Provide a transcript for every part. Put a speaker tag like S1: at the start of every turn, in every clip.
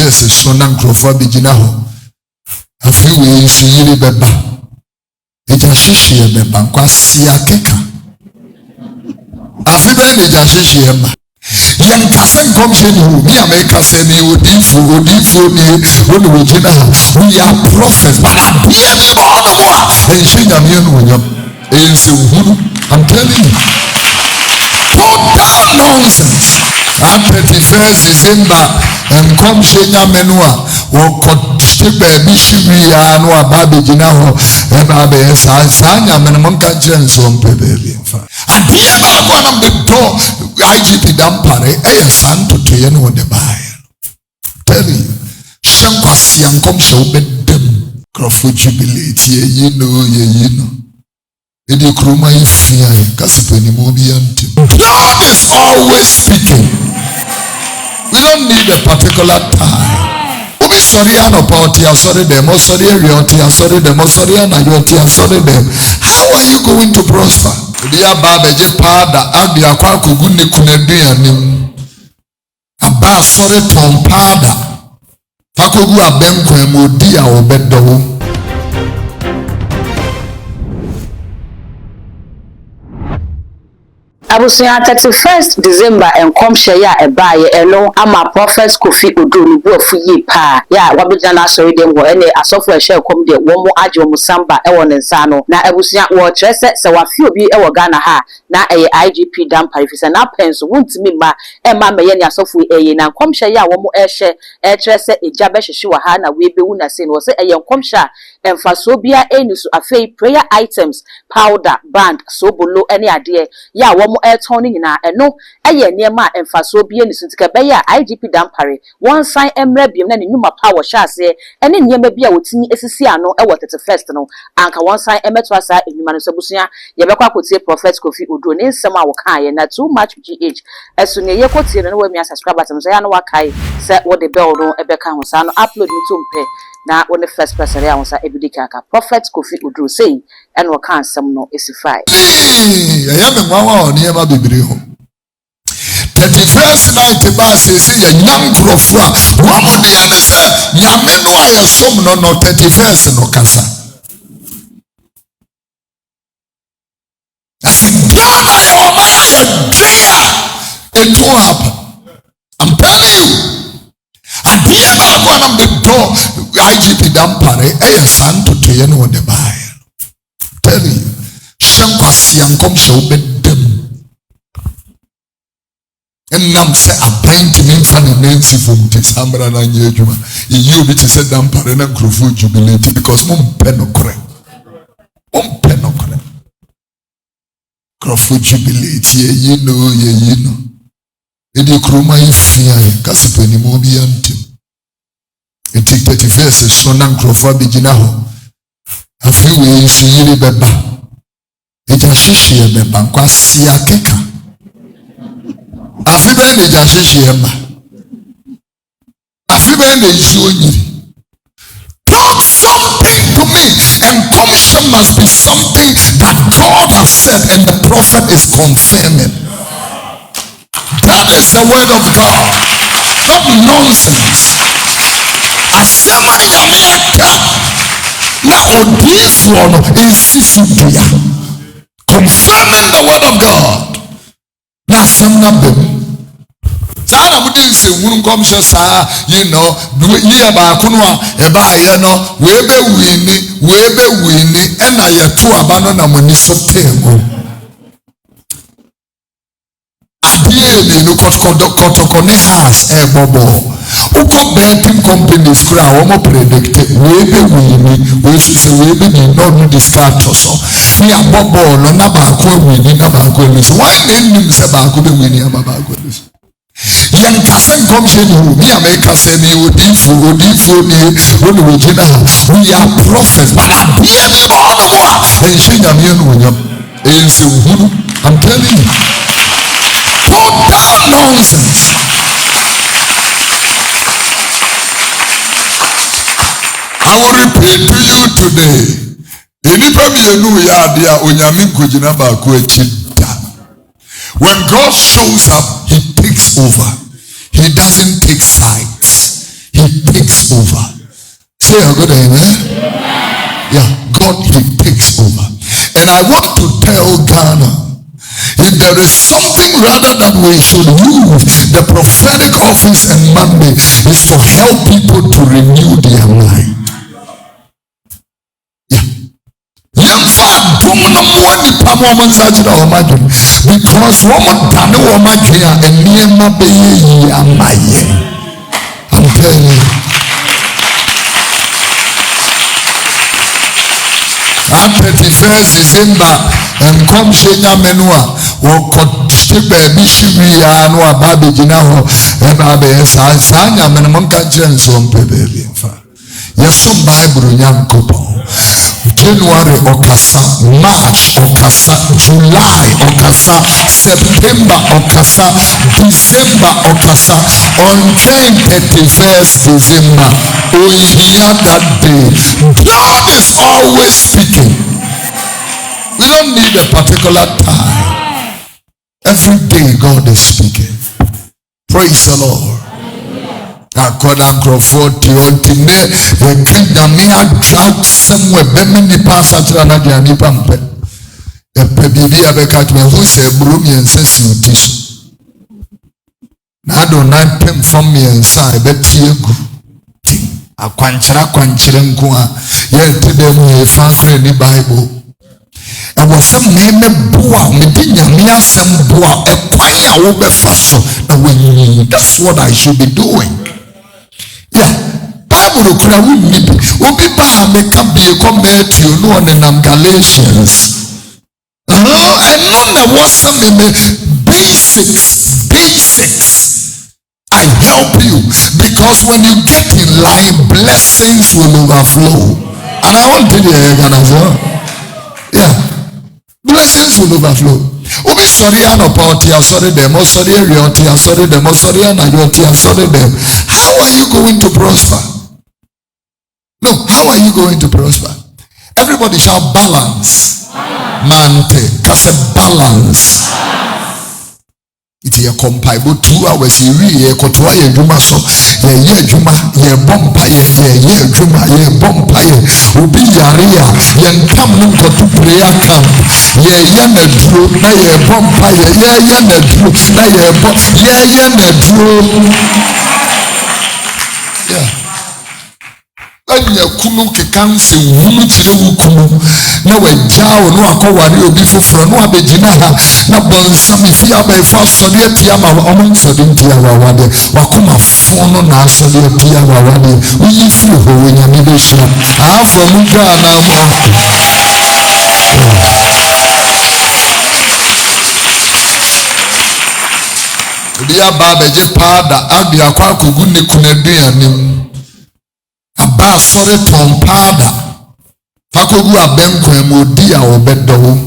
S1: verses so na nkrofo begina ho afi we nsuyiri beba eja hihye beba nkwase akeka afi be ne ja hihye ma yen kase nkomhye ni hu bi ameka se ni odifo ni woni wogina we are prophets but abia me ba ono mo a enhye nyame no wonyam ense uhuru I'm telling you total nonsense. And 31st December and come Shenya Menua or Kotipe Bishibia no Babijina and Abe Sanya Menamonta Jenson baby. And here one of the door IGP Dampare a son to Tian on the buy. Tell you, Shankwasi and come show them Crawford jubilate ye know. Edi kruma ifia kasipeni mobianti. God is always speaking. We don't need a particular time. Obi sorry anopoti sorry them, or sorry reality, sorry them, or sorry anayoti, sorry them. How are you going to prosper? Dia baba je pada adi akwa kuguni kunedia nim. Aba sorry tom pada. Fakogu abenko emodia obedo.
S2: Abusuya 31st December and come share ya ebaye eno ama Prophets Kofi Oduro ni buafu yi pa ya wabija na sorry dem wo ene asofo share kom de wo mo age wo samba e wo nensa no na abusuya wo trese se wafi obi e wo Ghana ha na eye IGP Dampare fisa na penso wuntimi ma e ma meye ni asofo eye na kom share ya wo mo e share e trese ejabe hwehwe wa ha na we be wu na se no se eye kom share emfaso bia eni so afei prayer items powder band sobolo ene ade ya wo mo turning na eno eye niema emfaso bia ni suntika be ya IGP Dampare one sign emra biem na nyuma power sha ase ene niema bia wotini esisi ano e wo 31st no anka one sign emeto asa enyuma no sabusuya ye bekwa kotie Prophet Kofi Oduro ne nsem a wo kan ye na too much gh esu ne ye kotie no we mi subscribe button so ya no wakai se wo de bell no e beka ho sa no upload ni to mpe na one first person ya wonsa ebidika aka Prophet Kofi Oduro say and wo kan sem no esify
S1: ya me nwawa oni e ma bibiri ho 31st night ba say ya nyam krofo a wo mo de ya ne se nyame no aye som no 31st no kasa Ghana ya omaya ya drea it will happen. I'm telling you. And here about one of the door IGP Dampare a son to Tian on the buy. Tell you, Shankwasi and come show them. And nam say appointment for the Nancy from Tisambra and Yejuma. You which is a Dampare and Crawford jubilate because mum penocre. Crawford jubilate ye know. Edi kruma ifia kasipeni mobianti. Eti 31st so na nkrofo begina ho. Afi we nsuyiri beba. Eja hihye beba nkwase akeka. Afi be ne ja hihye ma. Afi be ne jonyiri. Talk something to me, and commission must be something that God has said and the prophet is confirming. That is the word of God, not nonsense. Confirming the word of God. Sana mudin se wunu komsho sa you know ye ba kunwa e ba ye no we be wini ena ye to abano na moni so temo adie no kotokone has e bobo uko betting companies kura wo mo predict we be wini we say we be no discard so we abobo no na ba ko wini na ba ko lose why name say ba ko be wini na ba ko lose Yan kasen komshe ni hu, mi ameka se ni odifo ni woni wogina. We are prophets, but abia me ba ono mo a enhye nyame no wonyam. Ense uhuru, I'm telling you. Total nonsense. I will repeat to you today. Enipa mi enu ya dia onyame nkogina ba ko achida. When God shows up, he takes over. He doesn't take sides. He he takes over. Say a good amen. Yeah, God, he takes over. And I want to tell Ghana, if there is something rather than we should use the prophetic office and mandate is to help people to renew their mind. Yeah. Because woman done woman and near my baby and my I'm telling you. I'm 31st December and come Shenya Menua or Kofi baby Shibia no Babi Ginaho and Abe Sanya Menamonka Jenson baby. Yes, some Bible Yankopo. January Okasa, March Okasa, July Okasa, September Okasa, December Okasa, on 31st December, we hear that day. God is always speaking. We don't need a particular time. Every day God is speaking. Praise the Lord. According to 40 ultimate, we can drought somewhere. Bemini pass at another nipampe. A baby catch me who say broomy and says you teach. I don't not pay from me inside, but you a quanchira, yet today we found in the Bible. I was some name boa, Medinia, Mia, some boa, a choir over faso. That's what I should be doing. Yeah, Bible could have need. Obi ba make up be a comment you know on the Galatians. And none of what some basics. I help you because when you get in line, blessings will overflow. And I want to tell you as well. Yeah, blessings will overflow. Obi sorry an about sorry them, or sorry reality, sorry them, or sorry an sorry them. How are you going to prosper? No, how are you going to prosper? Everybody shall balance. Mante, cause a balance. It's a compilable 2 hours. You read a cotua, Juma so, ye Juma, ye Bempah, ye Juma, ye Bempah, Ubi Yaria, yen come to prayer camp, ye Yana Drew, na ye Bempah, ye Yana Drew, na ye Yana Drew. Yeah. Anya kunu kekanse wunu chire wukunu na wajao no akowari obi foforo no abegina ha na bonsa mefi abefa sodi atia ma omo sodi ntia wawade wakoma fono na asodi atia wawade uyi fi ho nyame be hira afro mu ga na mo obi aba beje pada abi akwa akogu ne kunaduanem aba sore tompada fakogu abenkwan modi a obedo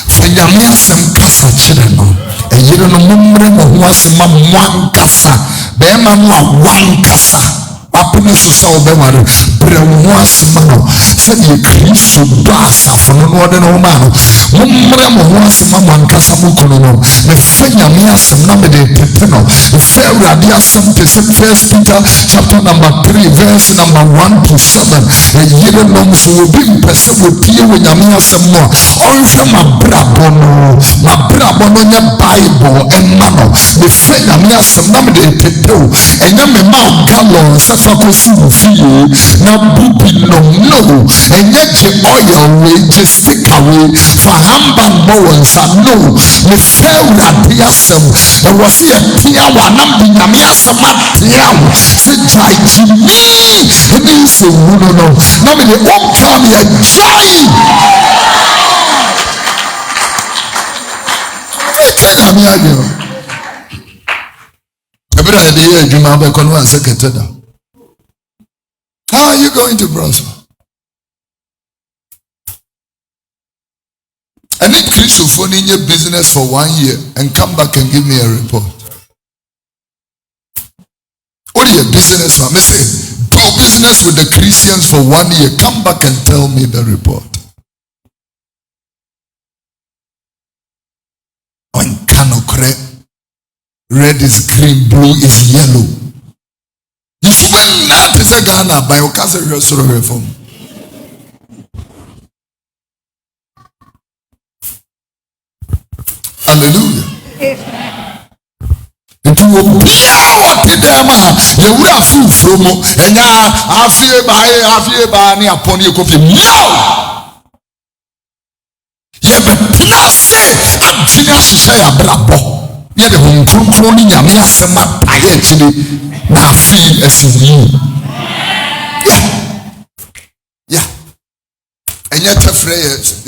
S1: fanyame asem kasa kire no eyire no mummre mo ho asema mwankasa be ma no awankasa apone so sa obeware bre ho asema no se de Kristo do asafo no de no ma no mummre mo ho asema mwankasa mukono no me fanyame asem na me de tete no fe urade asem pese 1 Peter chapter number 3 verse number 1 to 7 eyire no so obi mpese wotie wonyame asem no onhwe mabrabo no nya Bible emma no me fanyame asem na me de tete o enya me ma gallon safa ko si ofie na bubi no enya je oil we je stick away for hamba bonsa no me fe urade asem e was here tia wa na nyame asem atia wo se jai jimi e bi se wuno no na me de okra me jai e me agyo ebra de ye adwuma be kono an sekretary. How are you going to prosper? I need Chris to phone in your business for 1 year and come back and give me a report. What is your business? I say, do business with the Christians for 1 year. Come back and tell me the report. Red is green, blue is yellow. Ghana is a Ghana by your cousin reform. Hallelujah. It will be what the dema. You would have food from and I feel by any upon your coffee. No. You better say, I'm genius. Say a brabo. You're the home controlling your master. I actually now feel as you. Yeah. And yet, a phrase,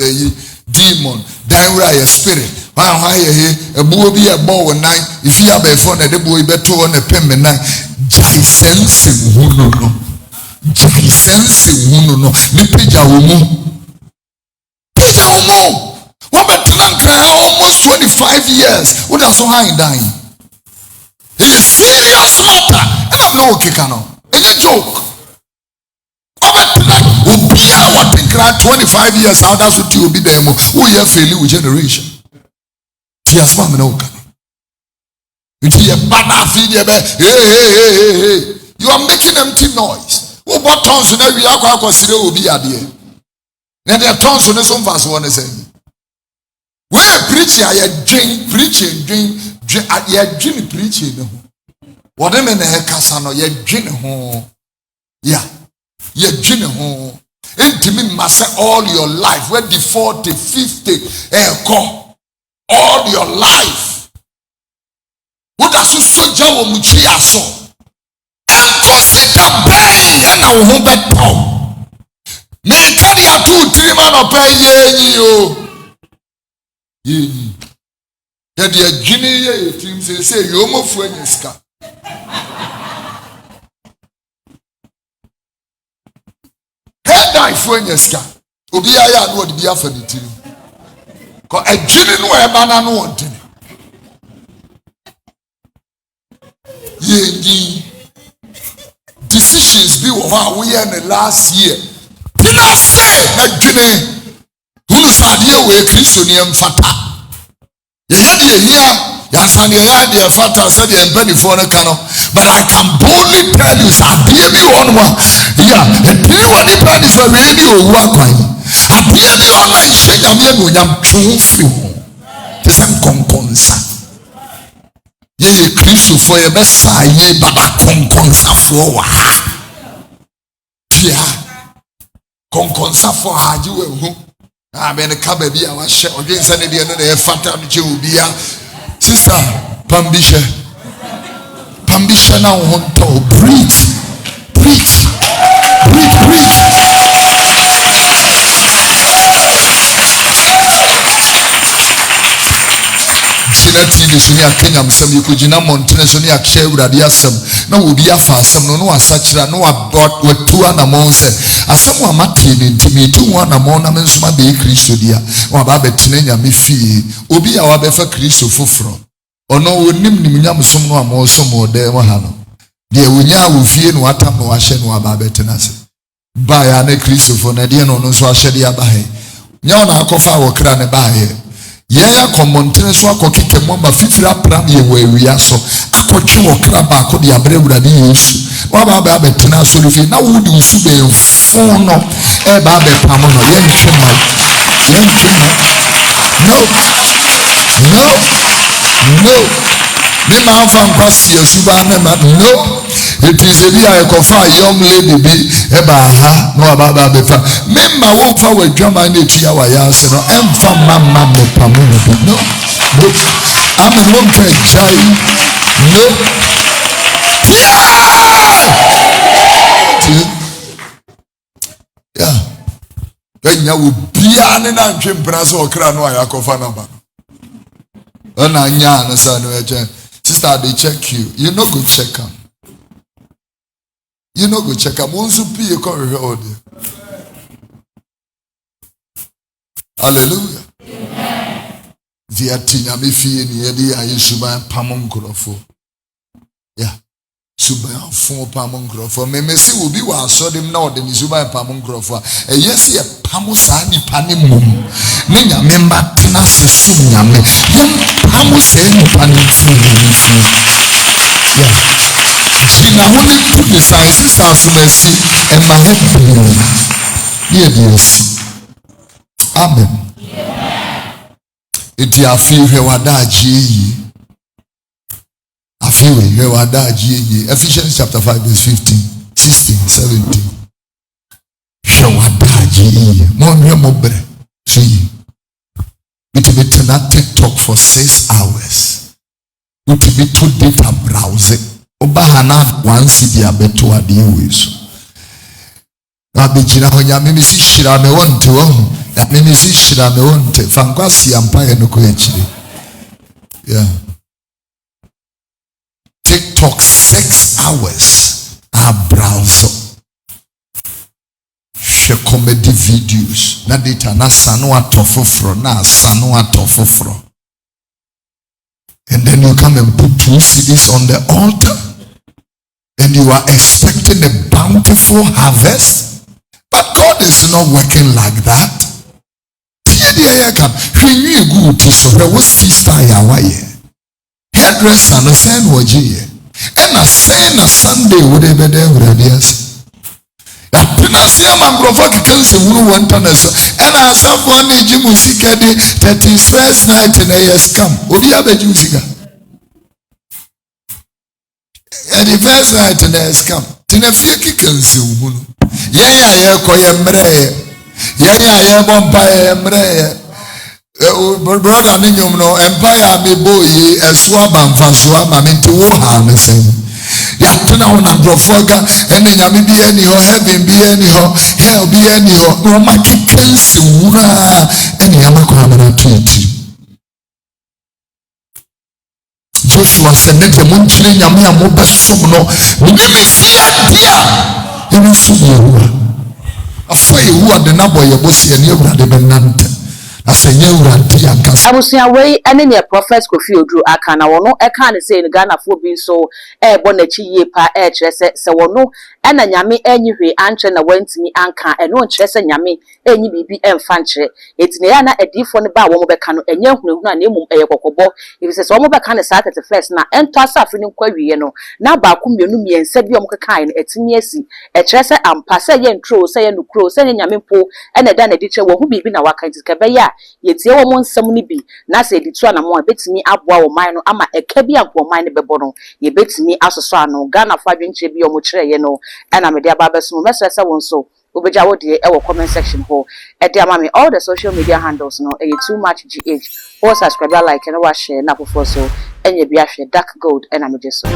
S1: demon, then we are a spirit. A boy be a bow and night. If you have a phone, a boy better on a pen and night. Jai sense, no. Jai sense, no. The pija will move. What about almost 25 years? What does so high dying? It's a serious matter. And I'm no kikano. It's a joke. What think 25 years how that's what you be there. Who you failing with generation? Yes, ma'am, no. Hey. You are making empty noise. Who bought tons in every aqua consider will be a dear. Then there are tons on the some fast one say. We're preaching, I drink preaching. Whatever in the casano, you drink home. Yeah. You drink home. Intimate must all your life. When the 40, 50, all your life. What does you so jaw muchi aso? And consider pain and a woman power. Me can you 2-3 man of pay ye. That the genie team say you mo friend ska. Head die friend ska. Obi aya no be afa the team. Cause a genie no e bana no want it. Ye decisions be what we in the last year. Did I say that genie? Who said you were Christian fata? Yansani ya fata said the penny for the cano. But I can boldly tell you, sir, baby one more. Yeah, and do you want the pennies for really or work? I baby one I shake a man when I'm true few. The same conconsa. Ye Christian for your best side, ye baba conconsa for. Yeah, conconsa for how you will. I mean, a baby, I was shot against any other fat will be a sister. Pambisha now want to breathe. TV so near Kenya some you could jina mountain so near share with some no will be a fast some no such no about with 2 animals as someone Martin into me 2 ornaments my be Christo dear or Babetina me fee Obi our befa Christo for or no nim some no more some more there wahano dear we will fear no atam no ashen no Babetinase by an Christo for Nadia no so ashedia bahe Nyana kofa wo kra ne bahe yeah, common so akokeke mwamba fifira pram ye we aso akotwe okra ba ko de abre wurade Yesu wa ba ba betena so lifi na wudi usu be fon no e ba be pam no ye ntwema no me ma fa nkwasi Yesu ba na ma no it is a bia ekofa young lady be e ba ha no ba ba be fa me ma won fa wa dwama na etua wa ya se no emfa mama me pamu no am no try jai no yeah enya wo bia ne na ntwe mpra so okra no ya kofa na ba na nya na sa no e sister they check you no go check am. You know go check up once you pay a corridor. Hallelujah. Via Tina me fee ni edi ayi suba pamon krofo. Yeah. Suba fon pamon krofo. Me mesi will be wa so dem na odem suba pamon krofo. E yes ye pamo sa ni pani mum. Ni nyame mba tina se sum nyame. Yem pamo se ni pani. Yeah. Gina Honey put the sciences as mercy and my head. Yes. Amen. It ya feel he wada ji. I feel he wada ji. Ephesians chapter 5 verse 15, 16, 17. He wada ji. Mo bre. See. It be to TikTok for 6 hours. It be to data browsing. Obahana once be a beto adi weso. Abijina ho nyame mi si hira me wonte wo. Ya me si hira me wonte. Fankwasi ampa ye no ko echire. Yeah. TikTok 6 hours. I browse. She comedy videos. Na data na sanu atofofro na sanu atofofro. And then you come and put 2 CDs on the altar. And you are expecting a bountiful harvest. But God is not working like that. Hairdresser no send waji. And a saying a Sunday would have been there. Pinassia Mangrovoki Kelsi who went on us. And I saw one Jimusika 31st night in a year's come. Ubia Bejusika. And the first night in a year's come. Tinafia Kikelsi Wunu. Yeah, Koyemre. Yeah, Bempah Emre. Brother Ninyum no Empire me boy a swab and Faswab into Wuhan the same. Yatuna on a brofoga and then Yami be any ho, heaven be any ho, hell be any ho, no maki kensi wura any Yamakwamana tweet. Joshua said, "Let the Munchini Yamia Moba Sumno, Nimisia dear, you Sumu. A fire who are the number of Bosi and Yura de Benante."
S2: Abusia way ene ne Prophets Kofi Oduro aka na wono eka ne say Ghana fo bi so bonachi ye pa kyerese se wono ena nyame anyihwe anche na wantimi anka eno kyerese nyame enyi bibi emfa nkyere etine ya na adifo ne ba wo mo beka no enye hunahuna na emum kokobo ebise se wo mo beka ne sa 31st na ento asafe ne kwawie no na ba ku mienu miensa bi om keka ne etimi asi kyerese ampa se ye ntro se ye nukro se nyame po ena da na diche wo hu bibi na waka ntikebe ya yetie wo mo nsam ni bi na se editu ana mo betimi aboa wo man no ama eka bi anko man ne bebo no ye betimi asoso ano Ghana fa dwenche bi omo kire ye no ana me de ababeso mesese won so obeja wo de e wo comment section ho e de ama me all the social media handles no e too much gh or subscribe like and wa share na fofo so enye bi ahwe dark gold ana me je so